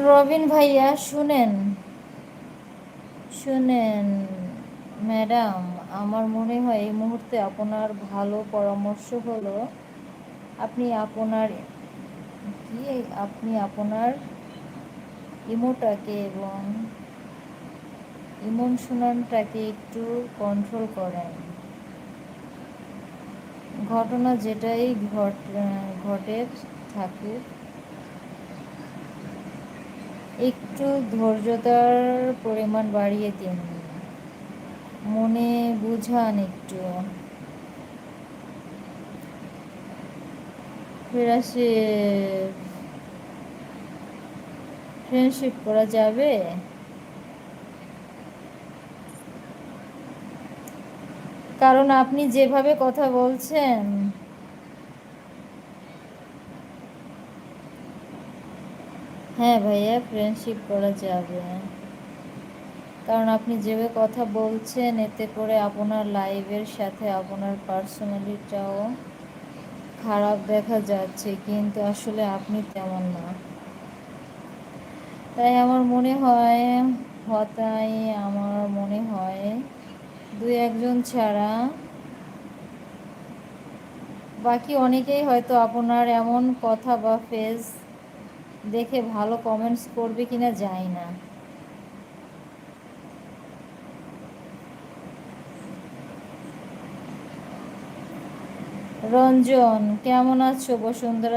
রবিন ভাইয়া শুনেন, শুনেন ম্যাডাম, আমার মনে হয় এই মুহূর্তে আপনার ভালো পরামর্শ হলো আপনি আপনার কি আপনি আপনার ইমোটাকে এবং ইমোশনটাকে একটু কন্ট্রোল করেন। ঘটনা যেটাই ঘটে থাকুক, একটু ধৈর্যতার পরিমাণ বাড়িয়ে দিন, মনে বুঝান একটু। ফ্রেন্ডশিপ করা যাবে? কারণ আপনি যেভাবে কথা বলছেন, হ্যাঁ ভাইয়া, ফ্রেন্ডশিপ করা যাবে। কারণ আপনি যেভাবে কথা বলছেন এতে করে আপনার লাইফের সাথে আপনার পার্সোনালিটিটাও খারাপ দেখা যাচ্ছে, কিন্তু আসলে আপনি তেমন না। তাই আমার মনে হয় তাই আমার মনে হয় দুই একজন ছাড়া বাকি অনেকেই হয়তো আপনার এমন কথা বা ফেস দেখে ভালো কমেন্টস করবে কিনা জানি না। রঞ্জন, কেমন আছো বসুন্ধরা?